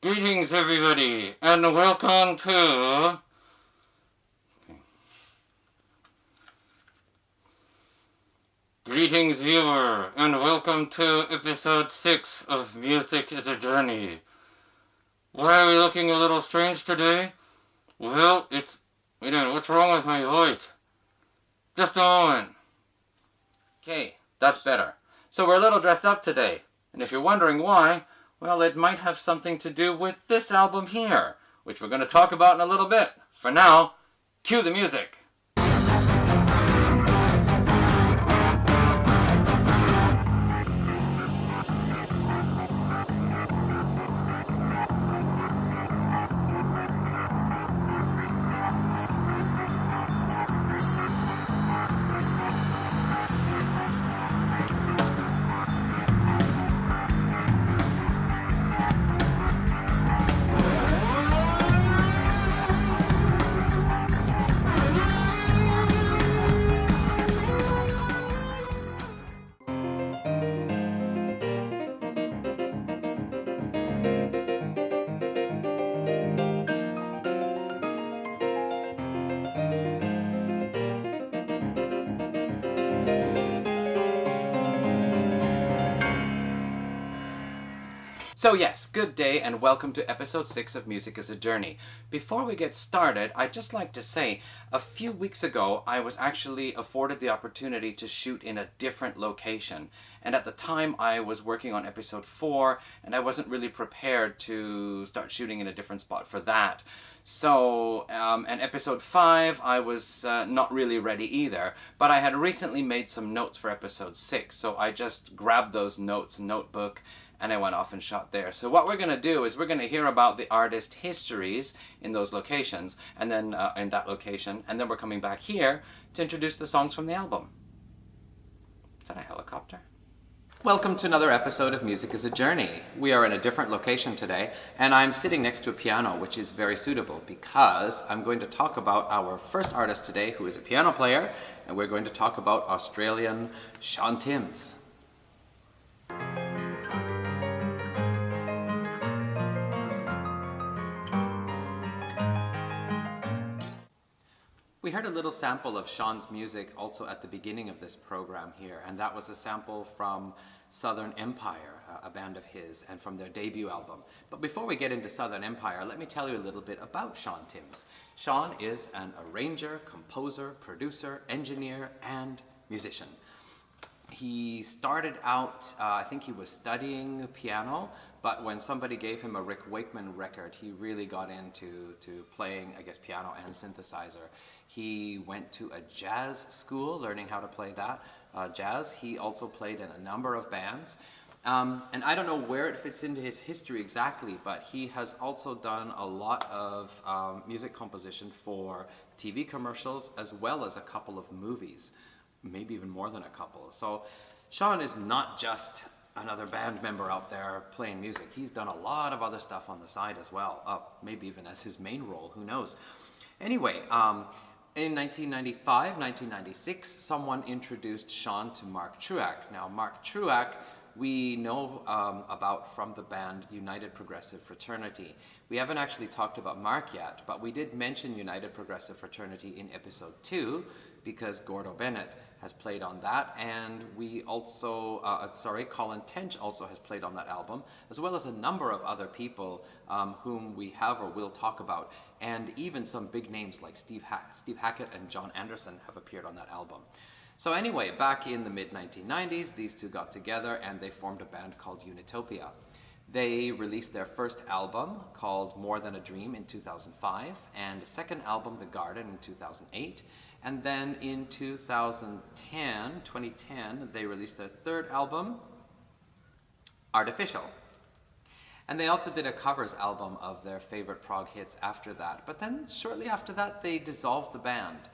Greetings, everybody, and welcome to... Greetings, viewer, and welcome to episode 6 of Music is a Journey. Why are we looking a little strange today? Well, it's... Wait a minute, what's wrong with my voice? Just a moment. Okay, that's better. So we're a little dressed up today, and if you're wondering why, well, it might have something to do with this album here, which we're going to talk about in a little bit. For now, cue the music. So yes, good day and welcome to episode 6 of Music is a Journey. Before we get started, I'd just like to say, a few weeks ago I was actually afforded the opportunity to shoot in a different location. And at the time I was working on episode 4 and I wasn't really prepared to start shooting in a different spot for that. So, and episode 5, I was not really ready either, but I had recently made some notes for episode 6, so I just grabbed those notes, notebook, and I went off and shot there. So what we're going to do is we're going to hear about the artist histories in those locations, and then in that location, and then we're coming back here to introduce the songs from the album. Is that a helicopter? Welcome to another episode of Music is a Journey. We are in a different location today, and I'm sitting next to a piano, which is very suitable because I'm going to talk about our first artist today, who is a piano player, and we're going to talk about Australian Shaun Timms. We heard a little sample of Shaun's music also at the beginning of this program here, and that was a sample from Southern Empire, a band of his, and from their debut album. But before we get into Southern Empire, let me tell you a little bit about Shaun Timms. Shaun is an arranger, composer, producer, engineer, and musician. He started out, I think he was studying piano, but when somebody gave him a Rick Wakeman record, he really got into playing, I guess, piano and synthesizer. He went to a jazz school, learning how to play that jazz. He also played in a number of bands. And I don't know where it fits into his history exactly, but he has also done a lot of music composition for TV commercials, as well as a couple of movies. Maybe even more than a couple. So Shaun is not just another band member out there playing music. He's done a lot of other stuff on the side as well, maybe even as his main role, who knows. Anyway, in 1995, 1996, someone introduced Shaun to Mark Truax. Now, Mark Truax we know about from the band United Progressive Fraternity. We haven't actually talked about Mark yet, but we did mention United Progressive Fraternity in episode 2 because Gordo Bennett has played on that, and we also, Colin Tench also has played on that album, as well as a number of other people whom we have or will talk about, and even some big names like Steve Hackett and John Anderson have appeared on that album. So anyway, back in the mid-1990s, these two got together and they formed a band called Unitopia. They released their first album called More Than a Dream in 2005, and a second album, The Garden, in 2008. And then in 2010, they released their third album, Artificial. And they also did a covers album of their favorite prog hits after that. But then shortly after that, they dissolved the band.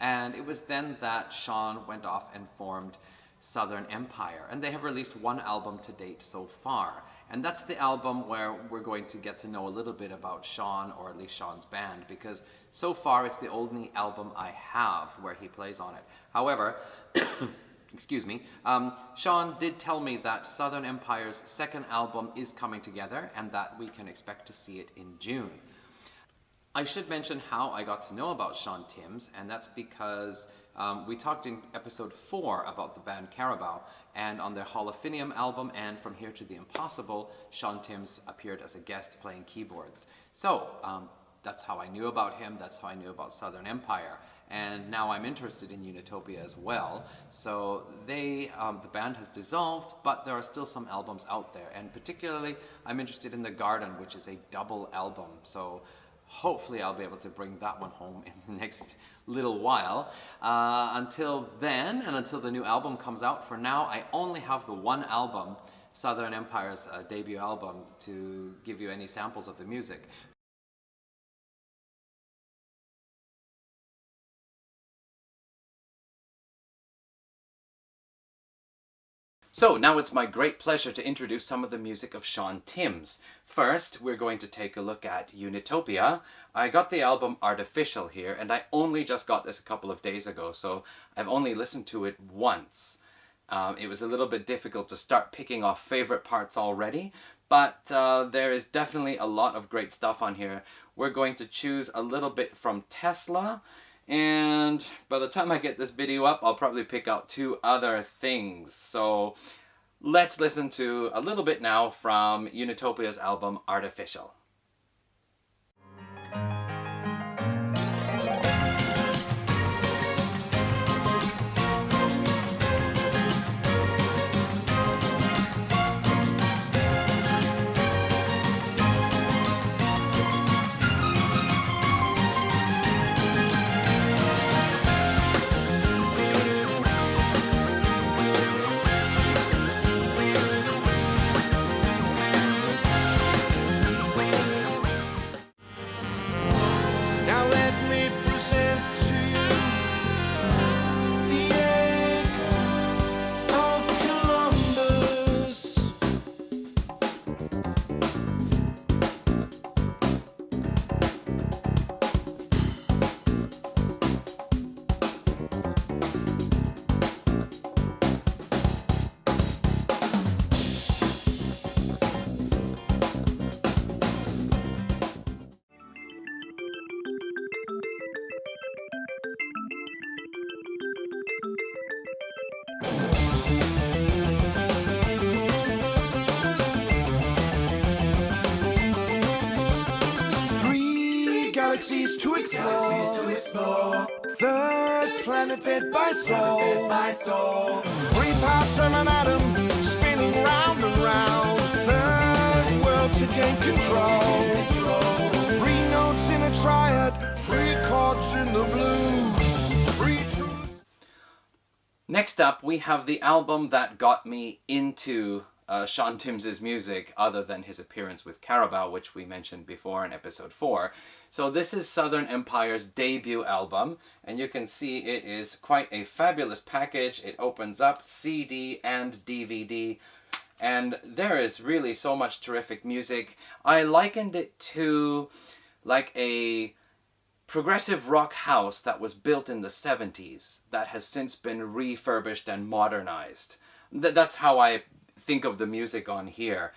And it was then that Shaun went off and formed Southern Empire. And they have released one album to date so far. And that's the album where we're going to get to know a little bit about Shaun, or at least Shaun's band, because so far it's the only album I have where he plays on it. However, excuse me, Sean did tell me that Southern Empire's second album is coming together and that we can expect to see it in June. I should mention how I got to know about Sean Timms, and that's because we talked in episode 4 about the band Carabao, and on their Hall of Fame album and From Here to the Impossible, Sean Timms appeared as a guest playing keyboards. So that's how I knew about him, that's how I knew about Southern Empire. And now I'm interested in Unitopia as well. So the band has dissolved, but there are still some albums out there. And particularly, I'm interested in The Garden, which is a double album. So hopefully I'll be able to bring that one home in the next little while. Until then, and until the new album comes out, for now I only have the one album, Southern Empire's debut album, to give you any samples of the music. So now it's my great pleasure to introduce some of the music of Sean Timms. First, we're going to take a look at Unitopia. I got the album Artificial here, and I only just got this a couple of days ago, so I've only listened to it once. It was a little bit difficult to start picking off favorite parts already, but there is definitely a lot of great stuff on here. We're going to choose a little bit from Tesla, and by the time I get this video up, I'll probably pick out 2 other things. So let's listen to a little bit now from Unitopia's album Artificial. Galaxies to explore. Third planet fed by soul. 3 parts of an atom spinning round and round. Third world to gain control. 3 notes in a triad. 3 chords in the blues. 3 truths. Next up, we have the album that got me into Sean Timms' music, other than his appearance with Carabao, which we mentioned before in episode 4. So this is Southern Empire's debut album, and you can see it is quite a fabulous package. It opens up CD and DVD, and there is really so much terrific music. I likened it to like a progressive rock house that was built in the 70s that has since been refurbished and modernized. That's how I think of the music on here.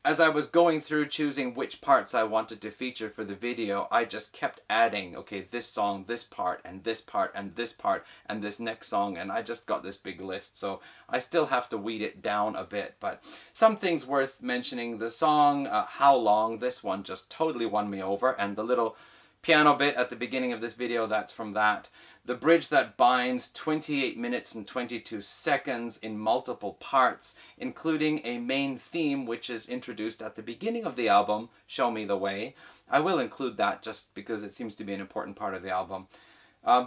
As I was going through choosing which parts I wanted to feature for the video, I just kept adding, okay, this song, this part, and this part, and this part, and this next song, and I just got this big list, so I still have to weed it down a bit, but some things worth mentioning. The song, How Long, this one just totally won me over, and the little piano bit at the beginning of this video, that's from that. The bridge that binds 28 minutes and 22 seconds in multiple parts, including a main theme which is introduced at the beginning of the album, Show Me the Way. I will include that just because it seems to be an important part of the album.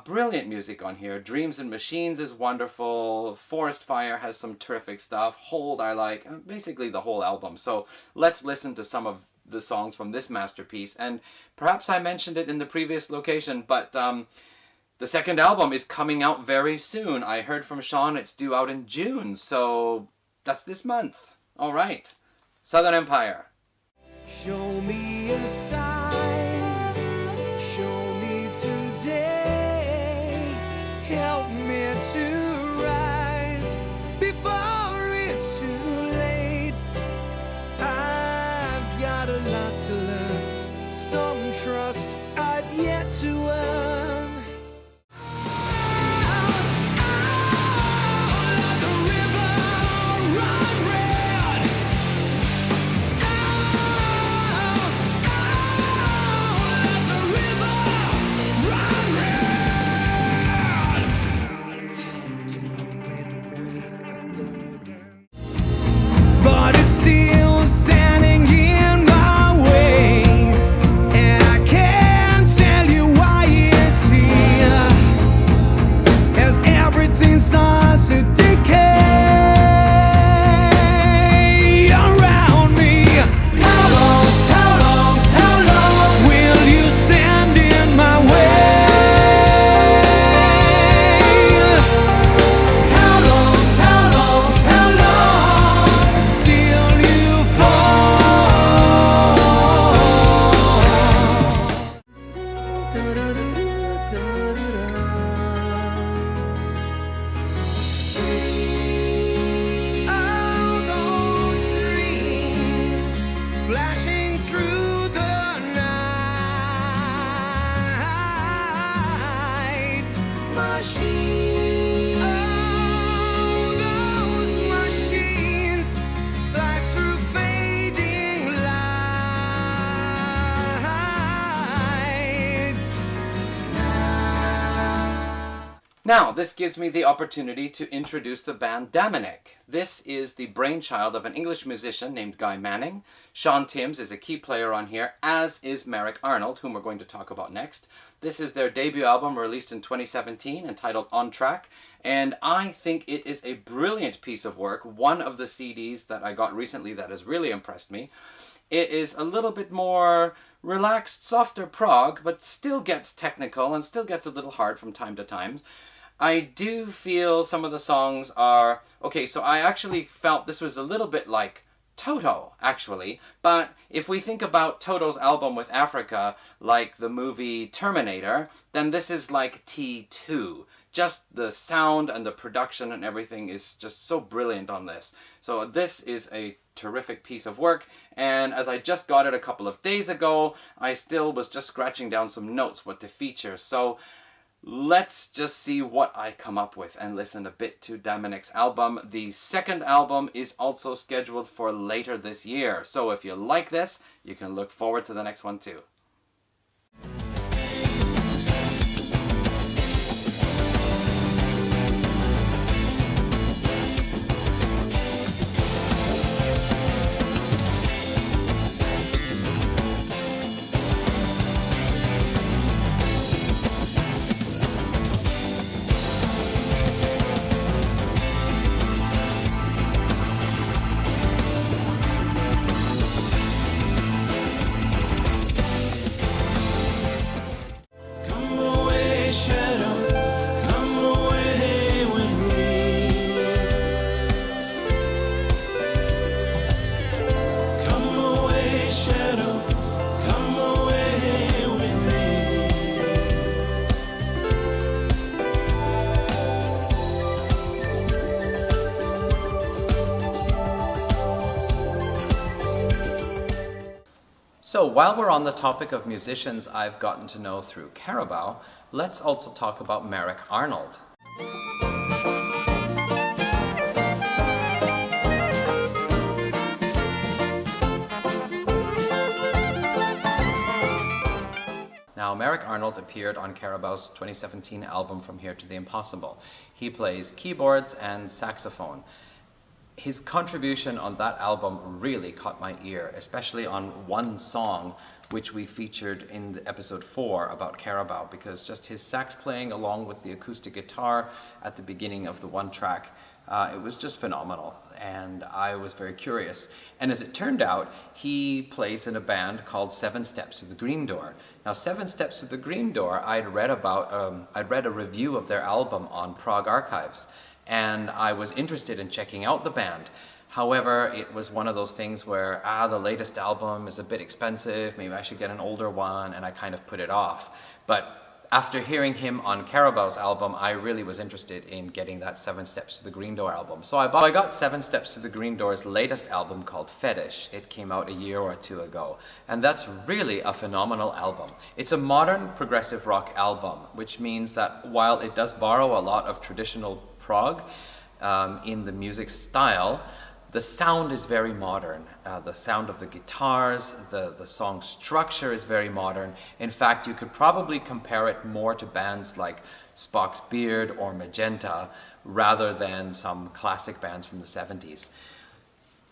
Brilliant music on here. Dreams and Machines is wonderful. Forest Fire has some terrific stuff. Hold I like. Basically the whole album. So let's listen to some of the songs from this masterpiece. And perhaps I mentioned it in the previous location, but the second album is coming out very soon. I heard from Sean it's due out in June, so that's this month. All right, Southern Empire. Show me a sign, show me today, help me to Now, this gives me the opportunity to introduce the band Damanek. This is the brainchild of an English musician named Guy Manning. Sean Timms is a key player on here, as is Marek Arnold, whom we're going to talk about next. This is their debut album released in 2017 entitled On Track, and I think it is a brilliant piece of work, one of the CDs that I got recently that has really impressed me. It is a little bit more relaxed, softer prog, but still gets technical and still gets a little hard from time to time. I do feel some of the songs are... Okay, so I actually felt this was a little bit like Toto, actually. But if we think about Toto's album with Africa, like the movie Terminator, then this is like T2. Just the sound and the production and everything is just so brilliant on this. So this is a terrific piece of work, and as I just got it a couple of days ago, I still was just scratching down some notes what to feature. So let's just see what I come up with and listen a bit to Damanek's album. The second album is also scheduled for later this year, so if you like this, you can look forward to the next one too. So while we're on the topic of musicians I've gotten to know through Carabao, let's also talk about Marek Arnold. Now, Marek Arnold appeared on Carabao's 2017 album From Here to the Impossible. He plays keyboards and saxophone. His contribution on that album really caught my ear, especially on one song which we featured in the episode 4 about Carabao, because just his sax playing along with the acoustic guitar at the beginning of the one track, it was just phenomenal, and I was very curious. And as it turned out, he plays in a band called 7 Steps to the Green Door. Now, 7 Steps to the Green Door, I'd read a review of their album on Prog Archives, and I was interested in checking out the band. However, it was one of those things where, the latest album is a bit expensive, maybe I should get an older one, and I kind of put it off. But after hearing him on Carabao's album, I really was interested in getting that 7 Steps to the Green Door album. So I got 7 Steps to the Green Door's latest album called Fetish. It came out a year or two ago, and that's really a phenomenal album. It's a modern progressive rock album, which means that while it does borrow a lot of traditional prog in the music style, the sound is very modern. The sound of the guitars, the song structure is very modern. In fact, you could probably compare it more to bands like Spock's Beard or Magenta rather than some classic bands from the 70s.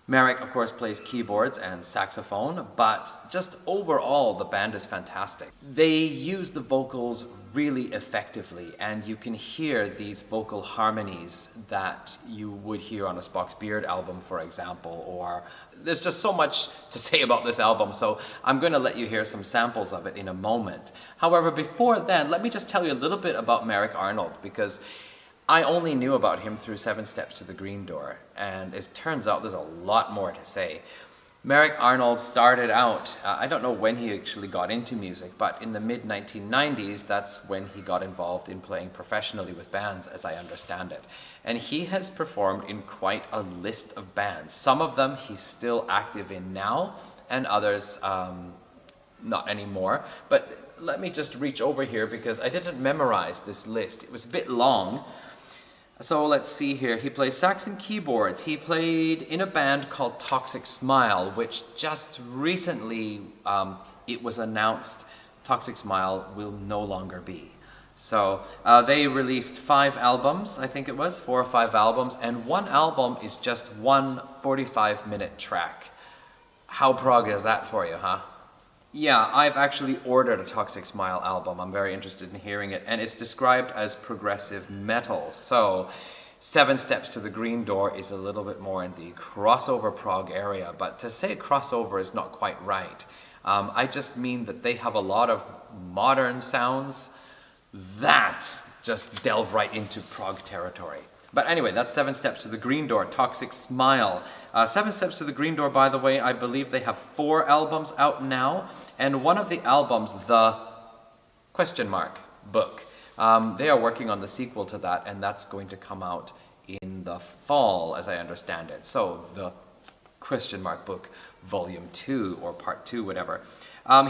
Marek, of course, plays keyboards and saxophone, but just overall, the band is fantastic. They use the vocals really effectively, and you can hear these vocal harmonies that you would hear on a Spock's Beard album, for example, or there's just so much to say about this album, so I'm going to let you hear some samples of it in a moment. However, before then, let me just tell you a little bit about Marek Arnold, because I only knew about him through 7 Steps to the Green Door, and it turns out there's a lot more to say. Marek Arnold started out, I don't know when he actually got into music, but in the mid-1990s, that's when he got involved in playing professionally with bands, as I understand it. And he has performed in quite a list of bands. Some of them he's still active in now, and others not anymore. But let me just reach over here, because I didn't memorize this list. It was a bit long. So let's see here. He plays sax and keyboards. He played in a band called Toxic Smile, which just recently it was announced Toxic Smile will no longer be. So they released 5 albums, I think it was, 4 or 5 albums, and one album is just one 45-minute track. How prog is that for you, huh? Yeah, I've actually ordered a Toxic Smile album. I'm very interested in hearing it, and it's described as progressive metal. So 7 Steps to the Green Door is a little bit more in the crossover prog area, but to say crossover is not quite right. I just mean that they have a lot of modern sounds that just delve right into prog territory. But anyway, that's 7 Steps to the Green Door, Toxic Smile. 7 Steps to the Green Door, by the way, I believe they have 4 albums out now, and one of the albums, the book, they are working on the sequel to that, and that's going to come out in the fall, as I understand it. So, the book, Volume 2, or Part 2, whatever.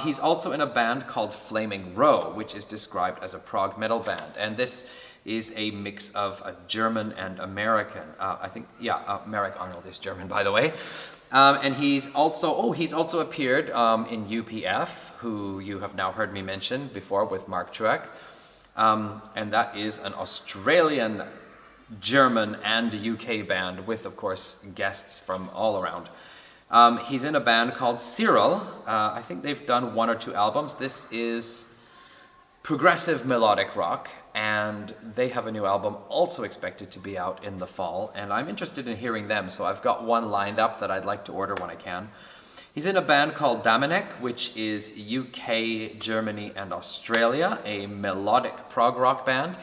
He's also in a band called Flaming Row, which is described as a prog metal band, and this is a mix of a German and American. Marek Arnold is German, by the way. And he's also appeared in UPF, who you have now heard me mention before with Mark Trueck. And that is an Australian, German, and UK band with, of course, guests from all around. He's in a band called Cyril. I think they've done 1 or 2 albums. This is progressive melodic rock, and they have a new album also expected to be out in the fall, and I'm interested in hearing them, so I've got one lined up that I'd like to order when I can. He's in a band called Damanek, which is UK, Germany, and Australia, a melodic prog rock band,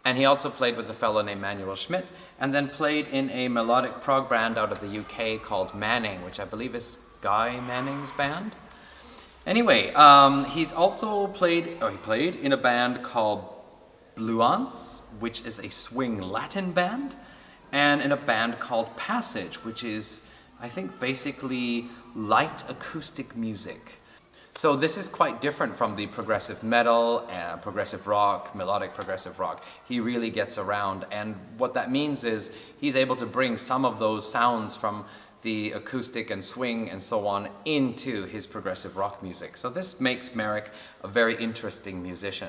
and he also played with a fellow named Manuel Schmidt, and then played in a melodic prog band out of the UK called Manning, which I believe is Guy Manning's band. Anyway, he played in a band called Bluance, which is a swing Latin band, and in a band called Passage, which is, I think, basically light acoustic music. So this is quite different from the progressive metal, progressive rock, melodic progressive rock. He really gets around, and what that means is he's able to bring some of those sounds from the acoustic and swing and so on into his progressive rock music. So this makes Marek a very interesting musician.